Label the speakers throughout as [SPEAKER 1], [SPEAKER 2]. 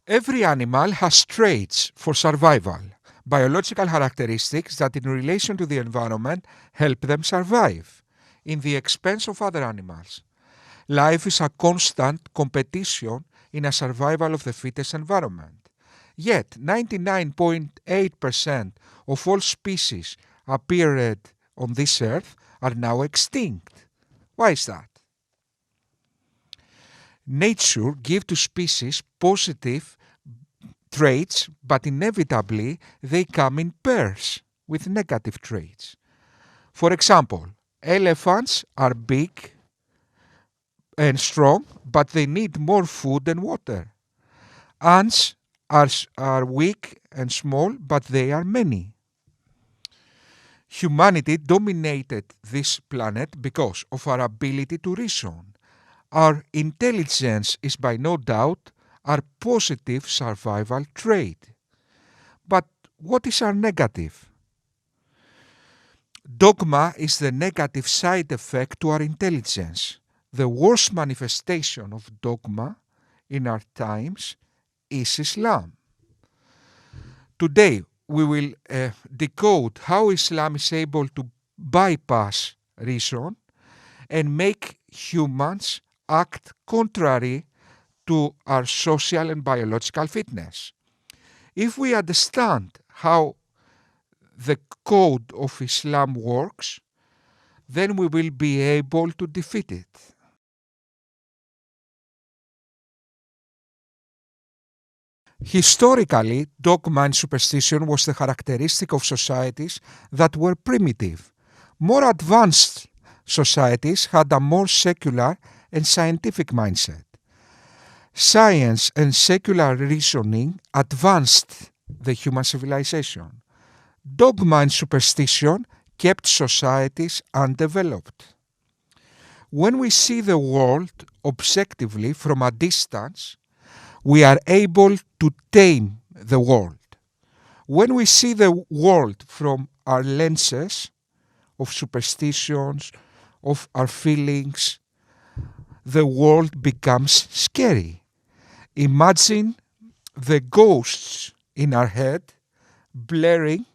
[SPEAKER 1] Every animal has traits for survival, biological characteristics that in relation to the environment help them survive, in the expense of other animals. Life is a constant competition in a survival of the fittest environment. Yet 99.8% of all species appeared on this earth are now extinct. Why is that? Nature gives to species positive traits, but inevitably they come in pairs with negative traits. For example, elephants are big and strong, but they need more food and water. Ants are weak and small, but they are many. Humanity dominated this planet because of our ability to reason. Our intelligence is by no doubt our positive survival trait. But what is our negative? Dogma is the negative side effect to our intelligence. The worst manifestation of dogma in our times is Islam. Today we will decode how Islam is able to bypass reason and make humans act contrary to our social and biological fitness. If we understand how the code of Islam works, then we will be able to defeat it. Historically, dogma and superstition was the characteristic of societies that were primitive. More advanced societies had a more secular and scientific mindset. Science and secular reasoning advanced the human civilization. Dogma and superstition kept societies undeveloped. When we see the world objectively from a distance, we are able to tame the world. When we see the world from our lenses of superstitions, of our feelings, the world becomes scary. Imagine the ghosts in our head blaring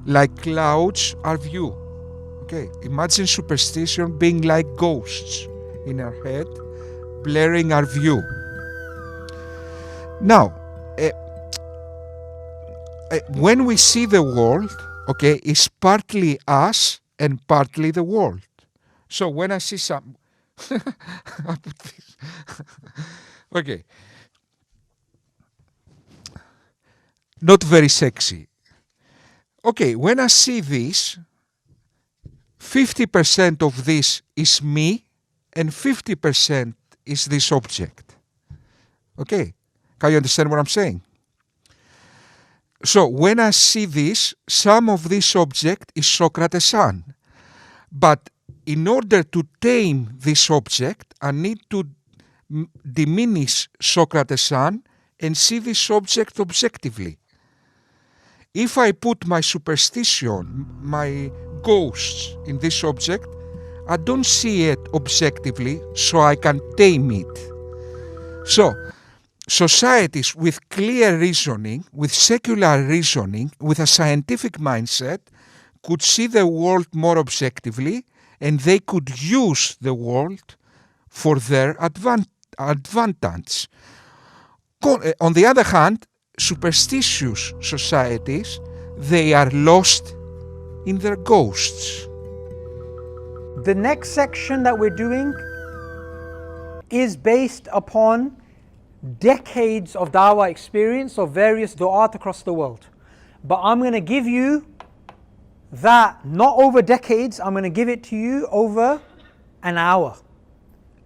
[SPEAKER 1] like clouds our view. Okay, imagine superstition being like ghosts in our head blaring our view. Now, when we see the world, okay, it's partly us and partly the world. So when I see some, I put this. Okay, not very sexy. Okay, when I see this, 50% of this is me and 50% is this object. Okay, can you understand what I'm saying? So when I see this, some of this object is Socrates' son. But in order to tame this object, I need to diminish Socrates' son and see this object objectively. If I put my superstition, my ghosts in this object, I don't see it objectively, so I can tame it. So, societies with clear reasoning, with secular reasoning, with a scientific mindset, could see the world more objectively, and they could use the world for their advantage. On the other hand, superstitious societies, they are lost in their ghosts.
[SPEAKER 2] The next section that we're doing is based upon decades of dawah experience of various du'at across the world. But I'm going to give you that not over decades, I'm going to give it to you over an hour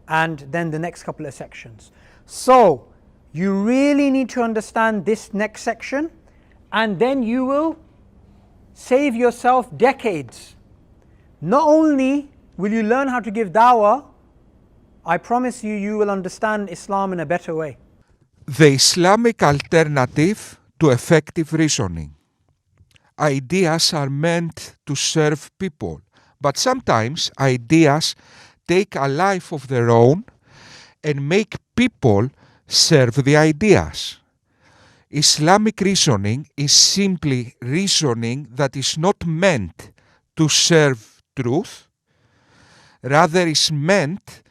[SPEAKER 2] and then the next couple of sections. So you really need to understand this next section, and then you will save yourself decades. Not only will you learn how to give dawah, I promise you, you will understand Islam in a better way.
[SPEAKER 1] The Islamic alternative to effective reasoning. Ideas are meant to serve people, but sometimes ideas take a life of their own and make people serve the ideas. Islamic reasoning is simply reasoning that is not meant to serve truth, rather is meant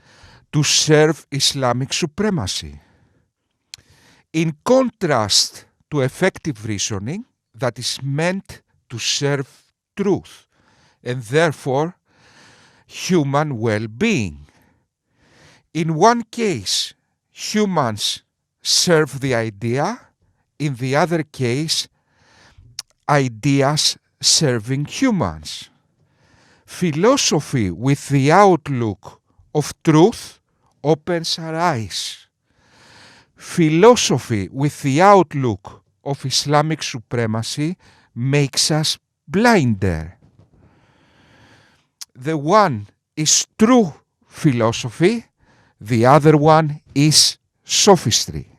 [SPEAKER 1] to serve Islamic supremacy. In contrast to effective reasoning that is meant to serve truth and therefore human well-being. In one case, humans serve the idea, in the other case, ideas serving humans. Philosophy with the outlook of truth opens our eyes. Philosophy with the outlook of Islamic supremacy makes us blinder. The one is true philosophy, the other one is sophistry.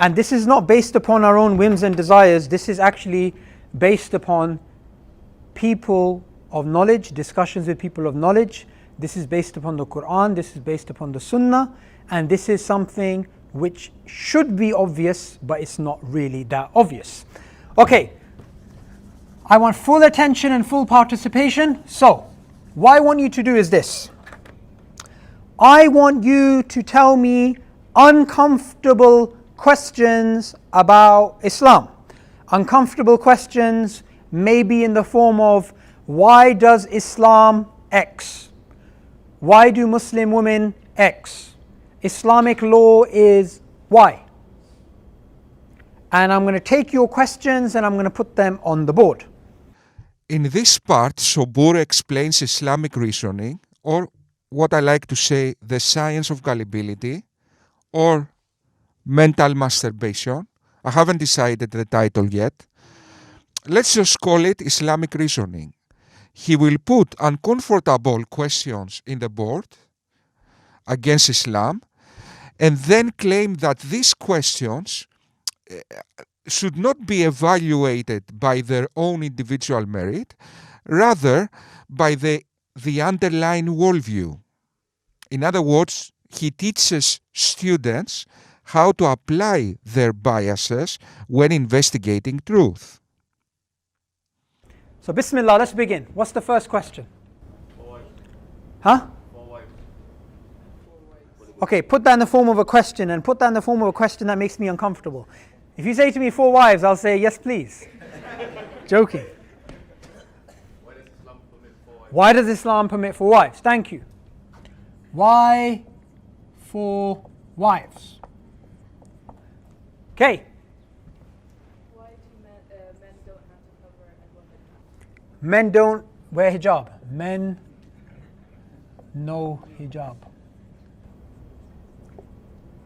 [SPEAKER 2] And this is not based upon our own whims and desires, this is actually based upon people of knowledge, discussions with people of knowledge. This is based upon the Quran, this is based upon the Sunnah, and this is something which should be obvious, but it's not really that obvious. Okay, I want full attention and full participation. So, what I want you to do is this. I want you to tell me uncomfortable questions about Islam. Uncomfortable questions may be in the form of, why does Islam X? Why do Muslim women X? Islamic law is Y. And I'm going to take your questions and I'm going to put them on the board.
[SPEAKER 1] In this part, Subboor explains Islamic reasoning, or what I like to say, the science of gullibility, or mental masturbation. I haven't decided the title yet. Let's just call it Islamic reasoning. He will put uncomfortable questions in the board against Islam and then claim that these questions should not be evaluated by their own individual merit, rather by the underlying worldview. In other words, he teaches students how to apply their biases when investigating truth.
[SPEAKER 2] So Bismillah, let's begin. What's the first question? Huh? Okay, put that in the form of a question, and put that in the form of a question that makes me uncomfortable. If you say to me 4 wives, I'll say yes please. Joking. Why does Islam permit 4 wives? Thank you. Why 4 wives? Okay.
[SPEAKER 3] Why do men don't have to cover and women have to?
[SPEAKER 2] Men don't wear hijab. Men no hijab.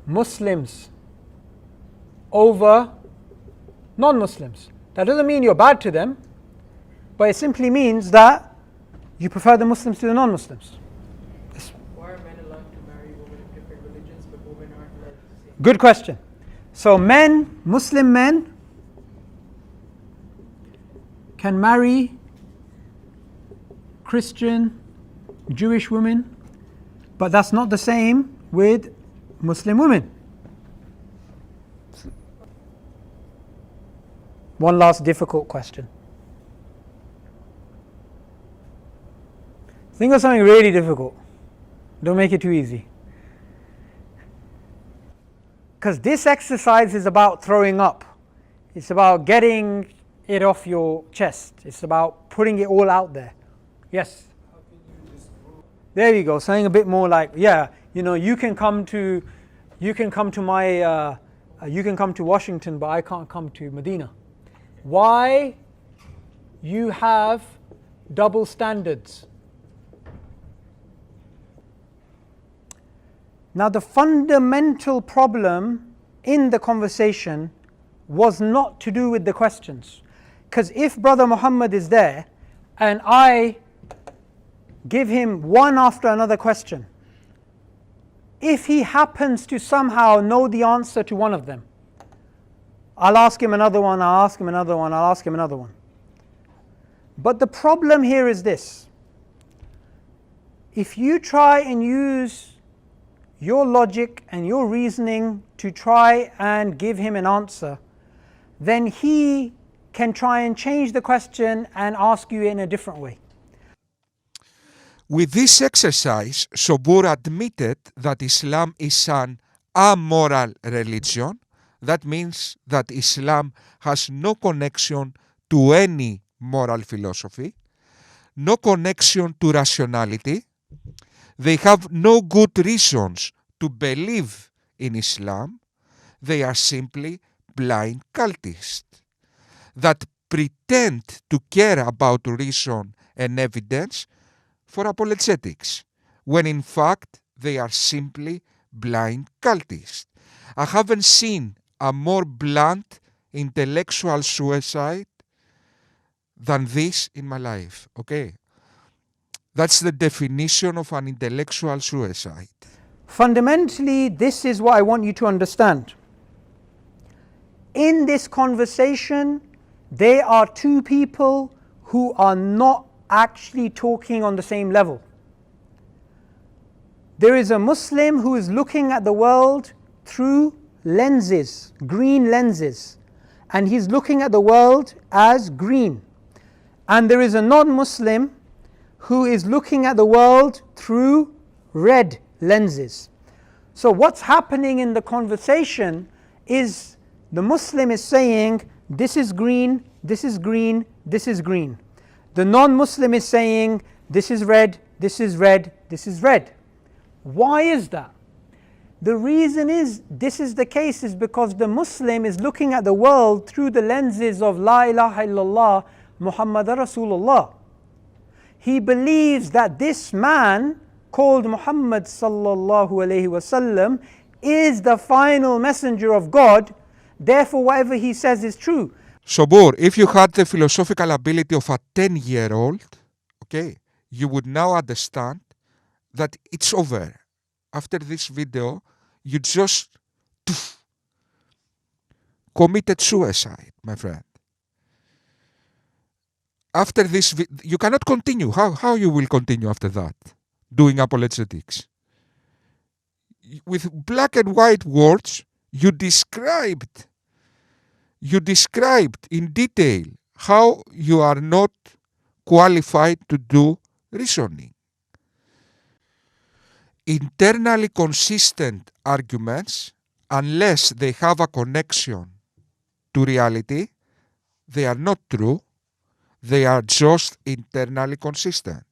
[SPEAKER 2] Muslims over non-Muslims. That doesn't mean you're bad to them, but it simply means that you prefer the Muslims to the non-Muslims.
[SPEAKER 3] Why are men allowed to marry women of different religions, but women aren't allowed to see?
[SPEAKER 2] Good question. So men, Muslim men, can marry Christian, Jewish women, but that's not the same with Muslim women. One last difficult question. Think of something really difficult. Don't make it too easy. Because this exercise is about throwing up. It's about getting it off your chest. It's about putting it all out there. Yes?
[SPEAKER 4] How can you disprove?
[SPEAKER 2] There you go. Something a bit more like, yeah, you know, you can come to Washington, but I can't come to Medina. Why you have double standards? Now the fundamental problem in the conversation was not to do with the questions. Because if Brother Muhammad is there and I give him one after another question, if he happens to somehow know the answer to one of them, I'll ask him another one, I'll ask him another one, I'll ask him another one. But the problem here is this. If you try and use your logic and your reasoning to try and give him an answer, then he can try and change the question and ask you in a different way.
[SPEAKER 1] With this exercise, Subboor admitted that Islam is an amoral religion. That means that Islam has no connection to any moral philosophy, no connection to rationality. They have no good reasons to believe in Islam. They are simply blind cultists that pretend to care about reason and evidence for apologetics, when in fact they are simply blind cultists. I haven't seen a more blunt intellectual suicide than this in my life, okay? That's the definition of an intellectual suicide.
[SPEAKER 2] Fundamentally, this is what I want you to understand. In this conversation, there are two people who are not actually talking on the same level. There is a Muslim who is looking at the world through lenses, green lenses, and he's looking at the world as green. And there is a non-Muslim who is looking at the world through red lenses. So what's happening in the conversation is the Muslim is saying, this is green, this is green, this is green. The non-Muslim is saying, this is red, this is red, this is red. Why is that? The reason is, this is the case is because the Muslim is looking at the world through the lenses of La ilaha illallah Muhammad Rasulullah. He believes that this man called Muhammad sallallahu alayhi wasallam is the final messenger of God. Therefore whatever he says is true.
[SPEAKER 1] Subboor, if you had the philosophical ability of a 10-year-old, okay, you would now understand that it's over. After this video, you just committed suicide, my friend. After this, you cannot continue. How you will continue after that? Doing apologetics. With black and white words, you described in detail how you are not qualified to do reasoning. Internally consistent arguments, unless they have a connection to reality, they are not true. They are just internally consistent.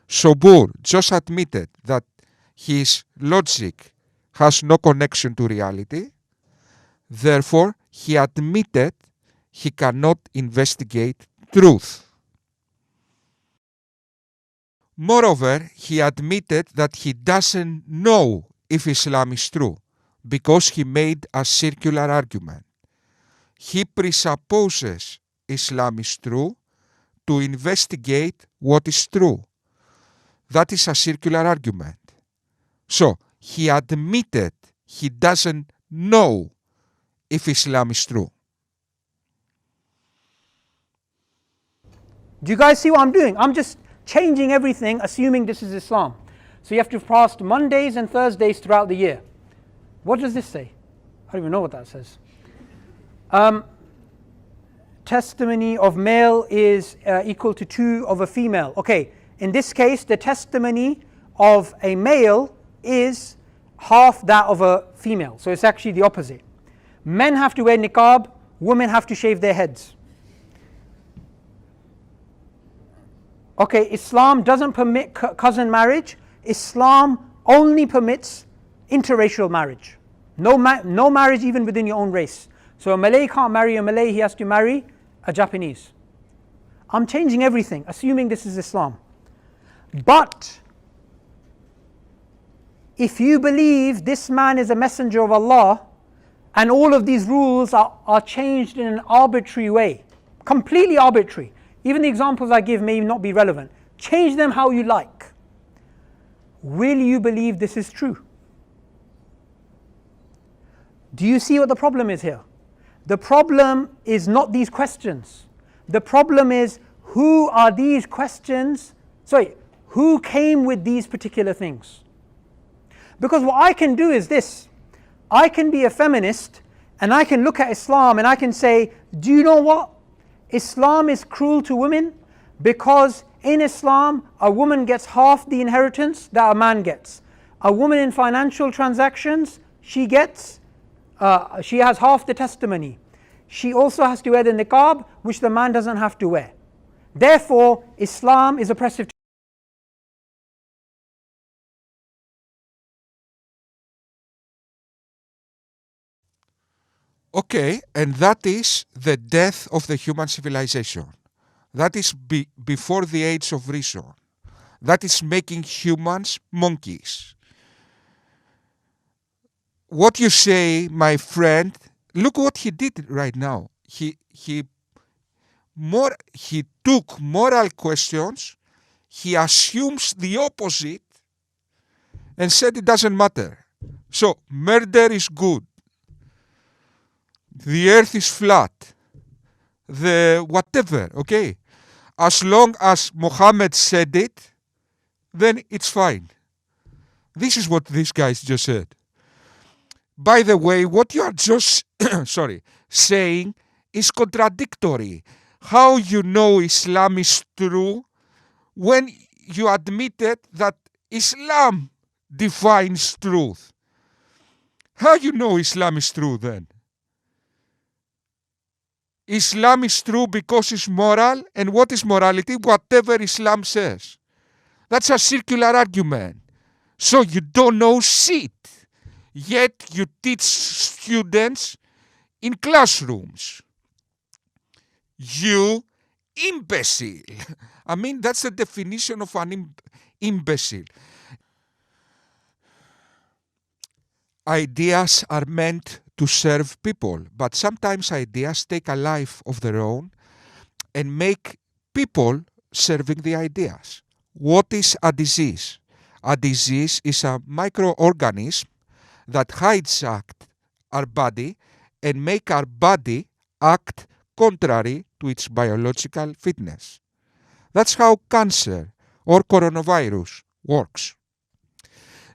[SPEAKER 1] Subboor just admitted that his logic has no connection to reality. Therefore, he admitted he cannot investigate truth. Moreover, he admitted that he doesn't know if Islam is true because he made a circular argument. He presupposes Islam is true to investigate what is true. That is a circular argument. So, he admitted he doesn't know if Islam is true.
[SPEAKER 2] Do you guys see what I'm doing? I'm just changing everything, assuming this is Islam. So you have to fast Mondays and Thursdays throughout the year. What does this say? I don't even know what that says. Testimony of male is equal to 2 of a female. Okay, in this case, the testimony of a male is half that of a female. So it's actually the opposite. Men have to wear niqab, women have to shave their heads. Okay, Islam doesn't permit cousin marriage. Islam only permits interracial marriage. No marriage even within your own race. So a Malay can't marry a Malay, he has to marry a Japanese. I'm changing everything, assuming this is Islam. But if you believe this man is a messenger of Allah, and all of these rules are changed in an arbitrary way, completely arbitrary. Even the examples I give may not be relevant. Change them how you like. Will you believe this is true? Do you see what the problem is here? The problem is not these questions. The problem is, who are these questions? Who came with these particular things? Because what I can do is this. I can be a feminist and I can look at Islam and I can say, do you know what? Islam is cruel to women because in Islam, a woman gets half the inheritance that a man gets. A woman in financial transactions, she has half the testimony. She also has to wear the niqab, which the man doesn't have to wear. Therefore, Islam is oppressive.
[SPEAKER 1] Okay, and that is the death of the human civilization. That is before the age of reason. That is making humans monkeys. What you say, my friend, look what he did right now. He took moral questions, he assumes the opposite, and said it doesn't matter. So, murder is good. The earth is flat. The whatever, okay? As long as Muhammad said it, then it's fine. This is what these guys just said. By the way, what you are just saying is contradictory. How you know Islam is true when you admitted that Islam defines truth? How you know Islam is true then? Islam is true because it's moral, and what is morality? Whatever Islam says. That's a circular argument. So you don't know shit, yet you teach students in classrooms. You imbecile. I mean, that's the definition of an imbecile. Ideas are meant to serve people, but sometimes ideas take a life of their own and make people serving the ideas. What is a disease? A disease is a microorganism that hijacked our body and make our body act contrary to its biological fitness. That's how cancer or coronavirus works.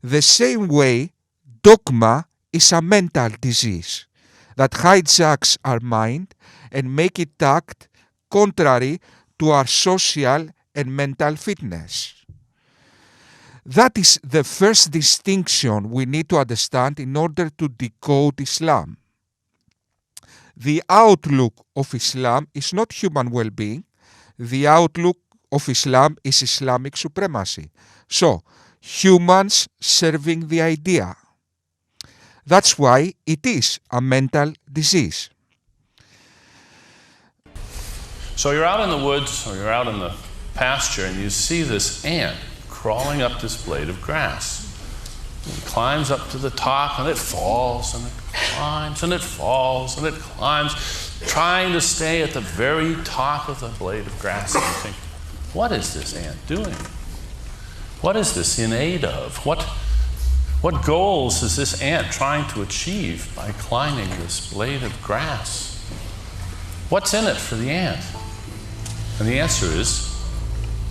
[SPEAKER 1] The same way, dogma is a mental disease that hijacks our mind and make it act contrary to our social and mental fitness. That is the first distinction we need to understand in order to decode Islam. The outlook of Islam is not human well-being. The outlook of Islam is Islamic supremacy. So, humans serving the idea. That's why it is a mental disease.
[SPEAKER 4] So you're out in the woods or you're out in the pasture and you see this ant crawling up this blade of grass. It climbs up to the top and it falls and it climbs and it falls and it climbs, trying to stay at the very top of the blade of grass. And you think, what is this ant doing? What is this in aid of? What goals is this ant trying to achieve by climbing this blade of grass? What's in it for the ant? And the answer is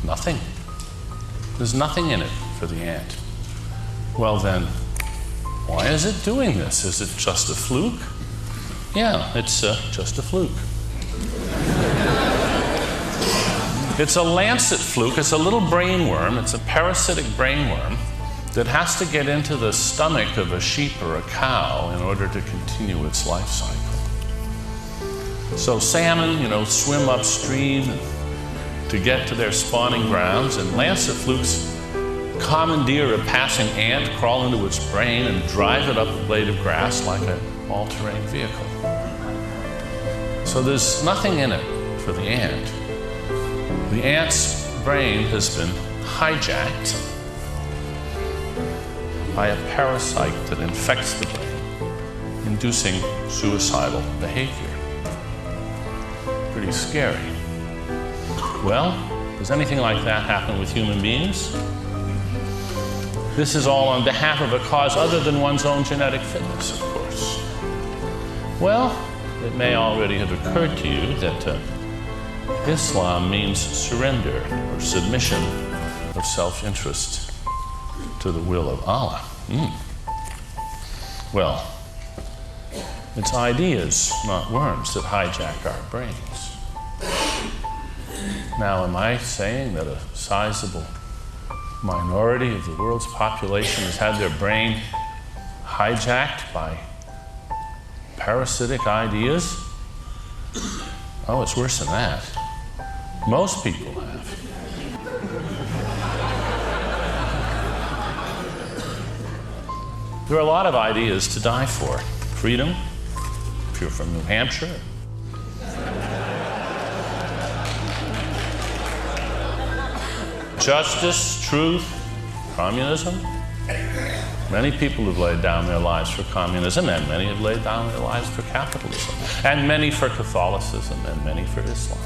[SPEAKER 4] nothing. There's nothing in it for the ant. Well then, why is it doing this? Is it just a fluke? Yeah, it's just a fluke. It's a lancet fluke. It's a little brainworm. It's a parasitic brainworm that has to get into the stomach of a sheep or a cow in order to continue its life cycle. So salmon, swim upstream to get to their spawning grounds, and lancet flukes commandeer a passing ant, crawl into its brain, and drive it up a blade of grass like an all-terrain vehicle. So there's nothing in it for the ant. The ant's brain has been hijacked by a parasite that infects the brain, inducing suicidal behavior. Pretty scary. Well, does anything like that happen with human beings? This is all on behalf of a cause other than one's own genetic fitness, of course. Well, it may already have occurred to you that Islam means surrender or submission of self-interest to the will of Allah. Well, it's ideas, not worms, that hijack our brains. Now, am I saying that a sizable minority of the world's population has had their brain hijacked by parasitic ideas? Oh, it's worse than that. Most people have. There are a lot of ideas to die for. Freedom, if you're from New Hampshire. Justice, truth, communism. Many people have laid down their lives for communism, and many have laid down their lives for capitalism, and many for Catholicism, and many for Islam.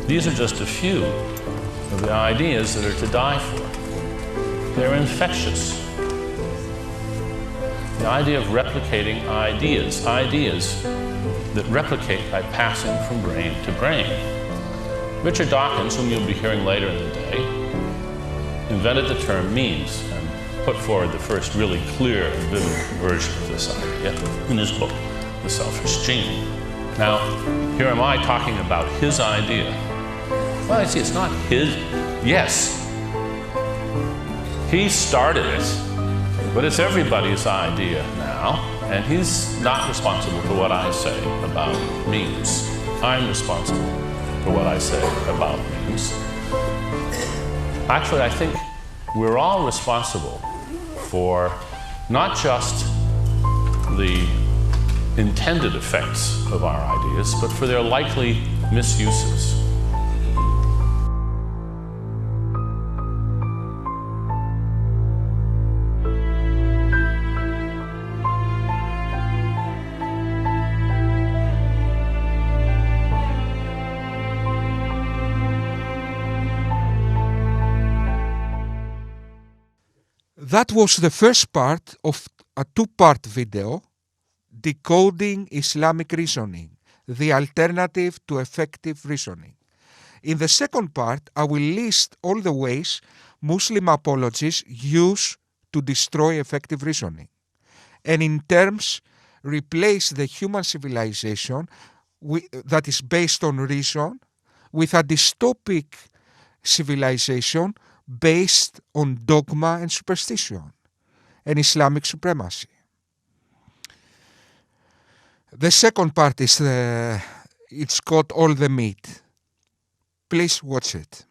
[SPEAKER 4] These are just a few of the ideas that are to die for. They're infectious. The idea of replicating ideas that replicate by passing from brain to brain. Richard Dawkins, whom you'll be hearing later in the day, invented the term memes and put forward the first really clear and vivid version of this idea in his book, The Selfish Gene. Now, here am I talking about his idea. Well, I see, it's not his. Yes, he started it, but it's everybody's idea now, and he's not responsible for what I say about memes. I'm responsible for what I say about memes. Actually, I think we're all responsible for not just the intended effects of our ideas, but for their likely misuses.
[SPEAKER 1] That was the first part of a two-part video, Decoding Islamic Reasoning, the alternative to effective reasoning. In the second part, I will list all the ways Muslim apologists use to destroy effective reasoning, and in terms replace the human civilization that is based on reason with a dystopic civilization based on dogma and superstition and Islamic supremacy. The second part is it's called All the Meat. Please watch it.